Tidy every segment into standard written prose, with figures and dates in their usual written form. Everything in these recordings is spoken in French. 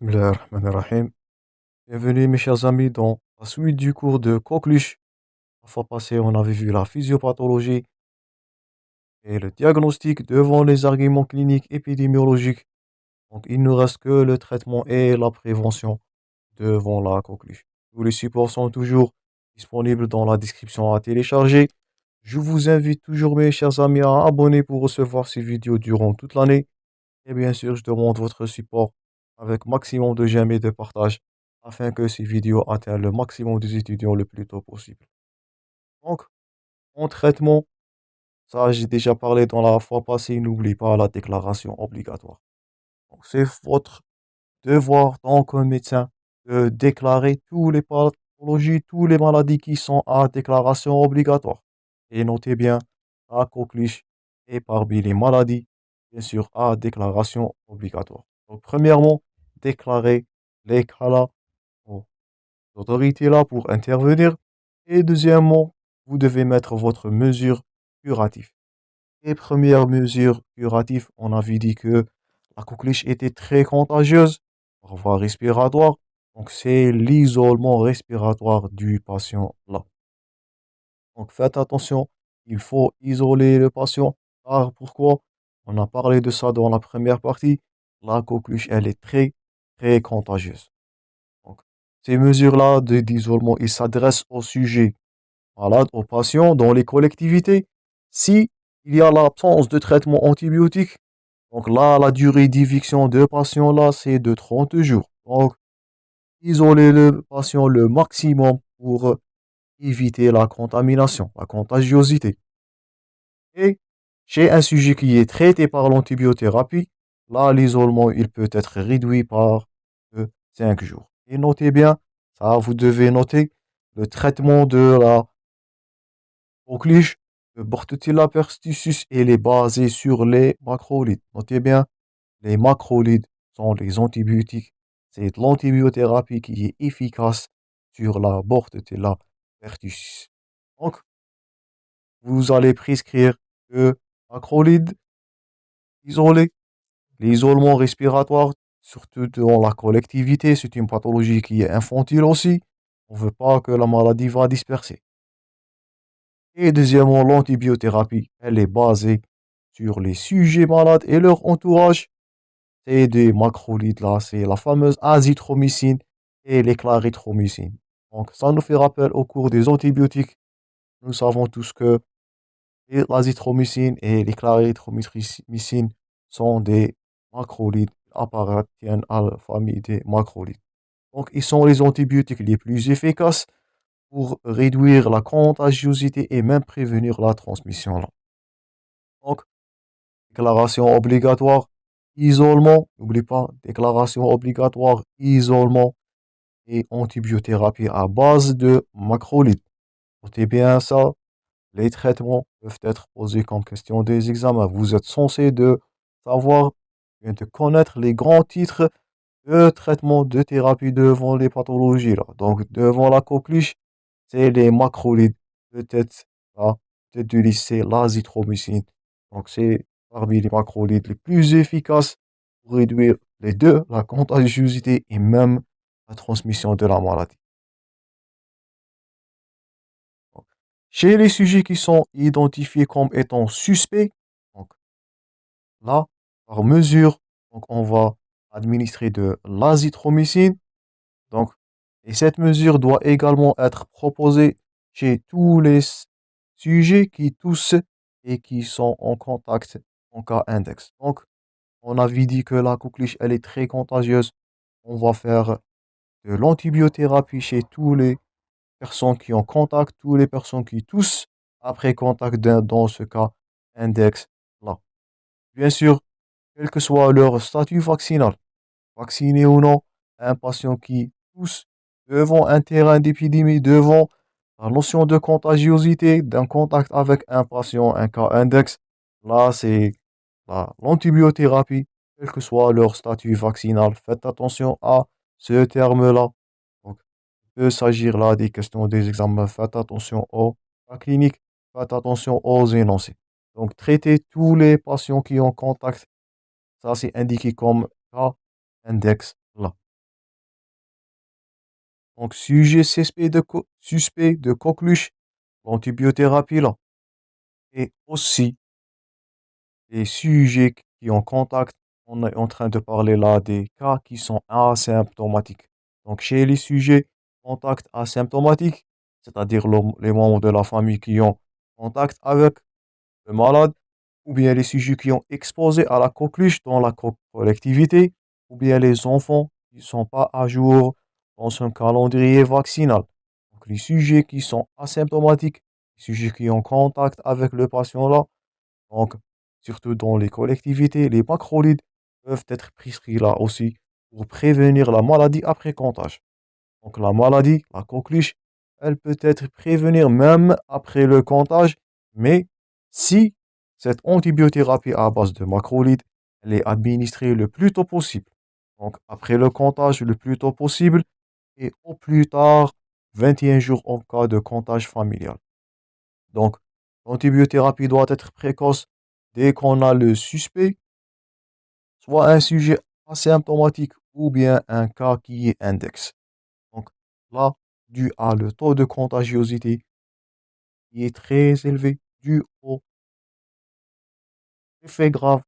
Bismillahirrahmanirrahim. Bienvenue mes chers amis dans la suite du cours de coqueluche. La fois passée, on avait vu la physiopathologie et le diagnostic devant les arguments cliniques épidémiologiques. Donc il ne reste que le traitement et la prévention devant la coqueluche. Tous les supports sont toujours disponibles dans la description à télécharger. Je vous invite toujours mes chers amis à abonner pour recevoir ces vidéos durant toute l'année. Et bien sûr, je demande votre support avec maximum de j'aime et de partage afin que ces vidéos atteignent le maximum des étudiants le plus tôt possible. Donc, en traitement, ça j'ai déjà parlé dans la fois passée, n'oubliez pas la déclaration obligatoire. Donc, c'est votre devoir en tant que médecin de déclarer toutes les pathologies, toutes les maladies qui sont à déclaration obligatoire. Et notez bien, la coqueluche est parmi les maladies, bien sûr, à déclaration obligatoire. Donc, premièrement, déclarer les cas là aux autorités là pour intervenir. Et deuxièmement, vous devez mettre votre mesure curative. Et première mesure curative, on avait dit que la coqueluche était très contagieuse par voie respiratoire. Donc, c'est l'isolement respiratoire du patient là. Donc, faites attention, il faut isoler le patient. Car pourquoi? On a parlé de ça dans la première partie. La coqueluche, elle est très, très contagieuse. Donc, ces mesures-là d'isolement, ils s'adressent aux sujets malades, aux patients dans les collectivités. Si il y a l'absence de traitement antibiotique, donc là, la durée d'éviction de patient là, c'est de 30 jours. Donc, isoler le patient le maximum pour éviter la contamination, la contagiosité. Et chez un sujet qui est traité par l'antibiothérapie, là, l'isolement, il peut être réduit par 5 jours. Et notez bien, ça, vous devez noter le traitement de la coqueluche, le Bordetella pertussis, il est basé sur les macrolides. Notez bien, les macrolides sont les antibiotiques. C'est de l'antibiothérapie qui est efficace sur la Bordetella pertussis. Donc, vous allez prescrire le macrolide isolé. L'isolement respiratoire, surtout dans la collectivité, c'est une pathologie qui est infantile aussi. On ne veut pas que la maladie va disperser. Et deuxièmement, l'antibiothérapie, elle est basée sur les sujets malades et leur entourage. C'est des macrolides là, c'est la fameuse azithromycine et l'éclarithromycine. Donc, ça nous fait rappel au cours des antibiotiques. Nous savons tous que l'azithromycine et l'éclarithromycine sont des macrolides, appartiennent à la famille des macrolides. Donc, ils sont les antibiotiques les plus efficaces pour réduire la contagiosité et même prévenir la transmission là. Donc, déclaration obligatoire, isolement, n'oublie pas, déclaration obligatoire, isolement et antibiothérapie à base de macrolides. Notez bien ça, les traitements peuvent être posés comme question des examens. Vous êtes censé de savoir, bien de connaître les grands titres de traitement de thérapie devant les pathologies là. Donc, devant la coqueluche, c'est les macrolides. Peut-être, là, peut-être du lycée, l'azithromycine. Donc, c'est parmi les macrolides les plus efficaces pour réduire les deux, la contagiosité et même la transmission de la maladie. Donc, chez les sujets qui sont identifiés comme étant suspects, donc là, par mesure, donc on va administrer de l'azithromycine. Donc, et cette mesure doit également être proposée chez tous les sujets qui toussent et qui sont en contact en cas index. Donc, on avait dit que la coqueluche, elle est très contagieuse. On va faire de l'antibiothérapie chez toutes les personnes qui ont contact, toutes les personnes qui toussent après contact dans ce cas index là. Bien sûr, quel que soit leur statut vaccinal, vacciné ou non, un patient qui tousse devant un terrain d'épidémie, devant la notion de contagiosité d'un contact avec un patient, un cas index, là, c'est l'antibiothérapie, quel que soit leur statut vaccinal. Faites attention à ce terme-là. Donc, il peut s'agir là des questions des examens. Faites attention aux cas cliniques, faites attention aux énoncés. Donc, traitez tous les patients qui ont contact. Ça, c'est indiqué comme cas index là. Donc, suspect de coqueluche, l'antibiothérapie là. Et aussi, les sujets qui ont contact, on est en train de parler là des cas qui sont asymptomatiques. Donc, chez les sujets contact asymptomatiques, c'est-à-dire les membres de la famille qui ont contact avec le malade, ou bien les sujets qui ont exposé à la coqueluche dans la collectivité, ou bien les enfants qui ne sont pas à jour dans un calendrier vaccinal. Donc, les sujets qui sont asymptomatiques, les sujets qui ont contact avec le patient là, donc surtout dans les collectivités, les macrolides peuvent être prescrits là aussi pour prévenir la maladie après contact. Donc la maladie, la coqueluche, elle peut être prévenue même après le comptage, mais si cette antibiothérapie à base de macrolides, elle est administrée le plus tôt possible. Donc après le comptage le plus tôt possible et au plus tard 21 jours en cas de comptage familial. Donc l'antibiothérapie doit être précoce dès qu'on a le suspect, soit un sujet asymptomatique ou bien un cas qui est index. Donc là, dû à le taux de contagiosité qui est très élevé, dû aux effets graves,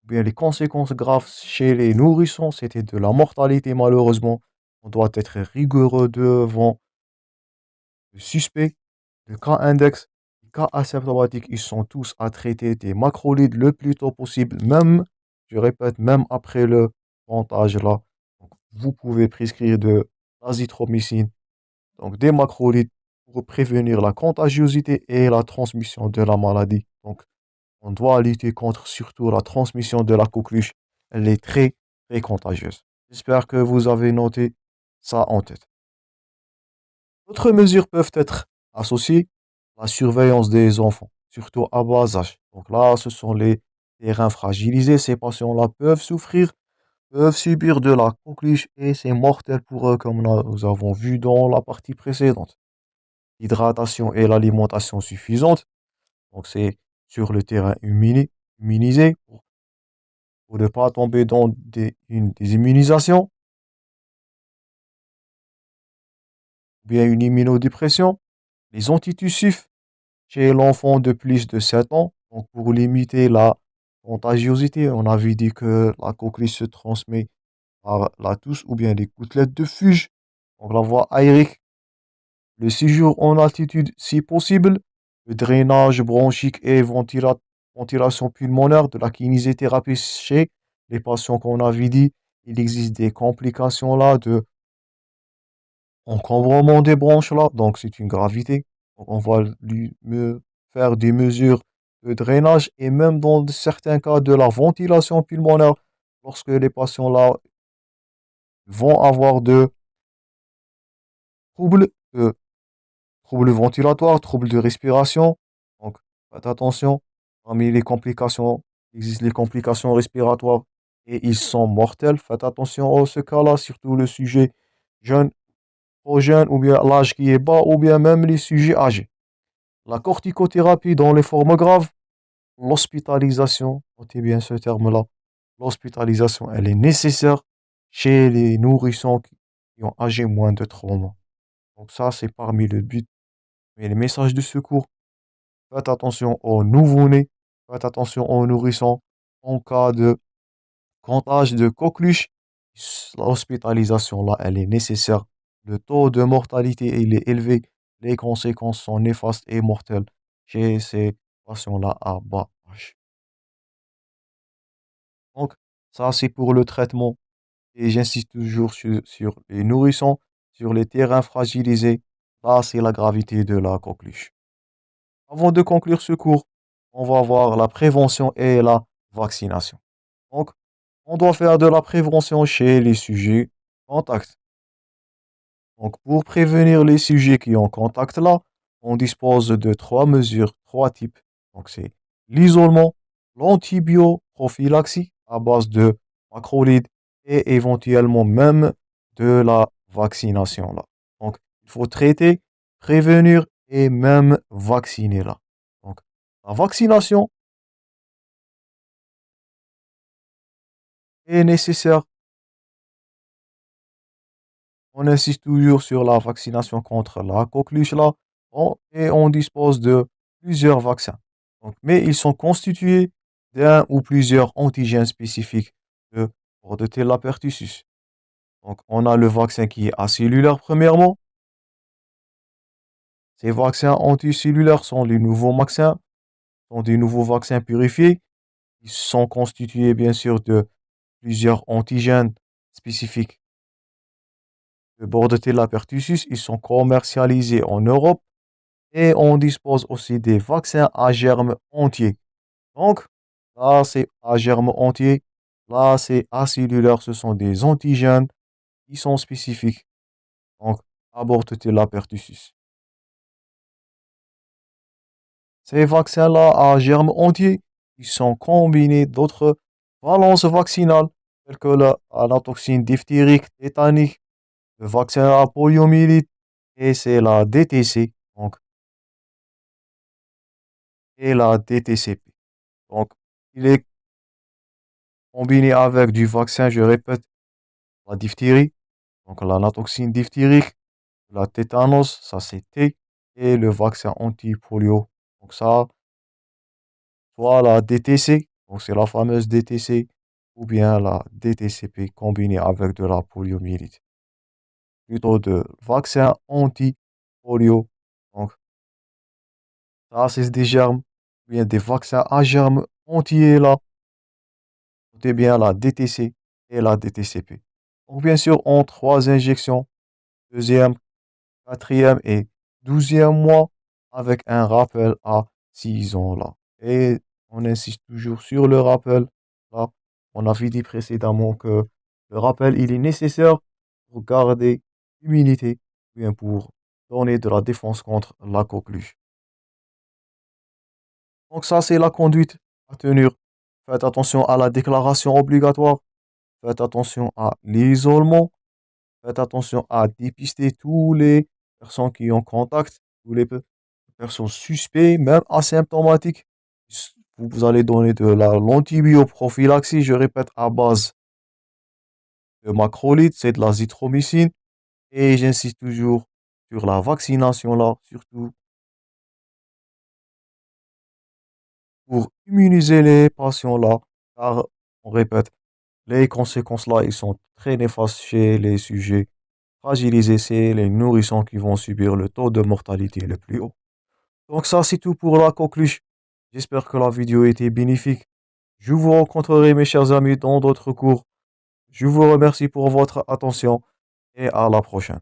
ou bien les conséquences graves chez les nourrissons, c'était de la mortalité malheureusement. On doit être rigoureux devant le suspect, le cas index, les cas asymptomatiques, ils sont tous à traiter des macrolides le plus tôt possible, même, je répète, même après le pontage là. Donc, vous pouvez prescrire de l'azithromycine, donc des macrolides pour prévenir la contagiosité et la transmission de la maladie. Donc, on doit lutter contre surtout la transmission de la coqueluche. Elle est très, très contagieuse. J'espère que vous avez noté ça en tête. D'autres mesures peuvent être associées à la surveillance des enfants, surtout à bas âge. Donc là, ce sont les terrains fragilisés. Ces patients-là peuvent souffrir, peuvent subir de la coqueluche et c'est mortel pour eux, comme nous avons vu dans la partie précédente. L'hydratation et l'alimentation suffisante. Donc, c'est sur le terrain immunisé pour ne pas tomber dans des immunisations, ou bien une immunodépression. Les antitussifs chez l'enfant de plus de 7 ans. Donc, pour limiter la contagiosité, on avait dit que la coqueluche se transmet par la touche ou bien des gouttelettes de fuge. Donc, la voie aérique, le séjour en altitude si possible, le drainage bronchique et ventilation pulmonaire, de la kinésithérapie chez les patients qu'on avait dit. Il existe des complications là de encombrement des bronches là, donc c'est une gravité. Donc on va faire des mesures de drainage et même dans certains cas de la ventilation pulmonaire lorsque les patients là vont avoir de troubles, de troubles ventilatoires, troubles de respiration. Donc, faites attention. Parmi les complications, il existe les complications respiratoires et ils sont mortels. Faites attention à ce cas-là, surtout le sujet jeune, trop jeune, ou bien l'âge qui est bas, ou bien même les sujets âgés. La corticothérapie dans les formes graves, l'hospitalisation, notez bien ce terme-là, l'hospitalisation, elle est nécessaire chez les nourrissons qui ont âgé moins de 3 mois. Donc ça, c'est parmi le but. Mais les messages de secours, faites attention aux nouveau-nés, faites attention aux nourrissons. En cas de comptage de coqueluche, l'hospitalisation, là, elle est nécessaire. Le taux de mortalité, il est élevé. Les conséquences sont néfastes et mortelles chez ces patients-là à bas âge. Donc, ça, c'est pour le traitement. Et j'insiste toujours sur les nourrissons, sur les terrains fragilisés. Là, c'est la gravité de la coqueluche. Avant de conclure ce cours, on va voir la prévention et la vaccination. Donc, on doit faire de la prévention chez les sujets contacts. Donc, pour prévenir les sujets qui ont contact là, on dispose de trois mesures, trois types. Donc, c'est l'isolement, l'antibioprophylaxie à base de macrolides et éventuellement même de la vaccination là. Donc, il faut traiter, prévenir et même vacciner là. Donc, la vaccination est nécessaire On insiste toujours sur la vaccination contre la coqueluche là, et on dispose de plusieurs vaccins. Donc, mais ils sont constitués d'un ou plusieurs antigènes spécifiques de Bordetella pertussis. Donc, on a le vaccin qui est acellulaire premièrement. Ces vaccins anticellulaires sont les nouveaux vaccins, sont des nouveaux vaccins purifiés. Ils sont constitués bien sûr de plusieurs antigènes spécifiques de Bordetella pertussis. Ils sont commercialisés en Europe et on dispose aussi des vaccins à germes entiers. Donc, là, c'est à germes entiers. Là, c'est acellulaire. Ce sont des antigènes qui sont spécifiques. Donc, à Bordetella pertussis. Ces vaccins-là à germes entiers, ils sont combinés d'autres valences vaccinales, telles que la toxine diphthérique, tétanique, le vaccin à poliomyélite, et c'est la DTC, donc, et la DTCP. Donc, il est combiné avec du vaccin, je répète, la diphtérie, donc la toxine diphthérique, la tétanos, ça c'est T, et le vaccin anti-polio. Donc ça, soit la DTC, donc c'est la fameuse DTC, ou bien la DTCP combinée avec de la poliomyélite. Plutôt de vaccin anti-polio. Donc, ça, c'est des germes, ou bien des vaccins à germes entiers là. Notez bien la DTC et la DTCP. Donc, bien sûr, en 3 injections, deuxième, quatrième et 12e mois, avec un rappel à 6 ans là. Et on insiste toujours sur le rappel là. On avait dit précédemment que le rappel, il est nécessaire pour garder l'immunité, ou bien pour donner de la défense contre la coqueluche. Donc ça, c'est la conduite à tenir. Faites attention à la déclaration obligatoire. Faites attention à l'isolement. Faites attention à dépister tous les personnes qui ont contact, tous les personnes suspectes, même asymptomatiques. Vous allez donner de l'antibioprophylaxie, je répète, à base de macrolide, c'est de l'azithromycine. Et j'insiste toujours sur la vaccination là, surtout pour immuniser les patients là, car on répète, les conséquences là, ils sont très néfastes chez les sujets fragilisés, c'est les nourrissons qui vont subir le taux de mortalité le plus haut. Donc ça, c'est tout pour la coqueluche. J'espère que la vidéo a été bénéfique. Je vous rencontrerai, mes chers amis, dans d'autres cours. Je vous remercie pour votre attention et à la prochaine.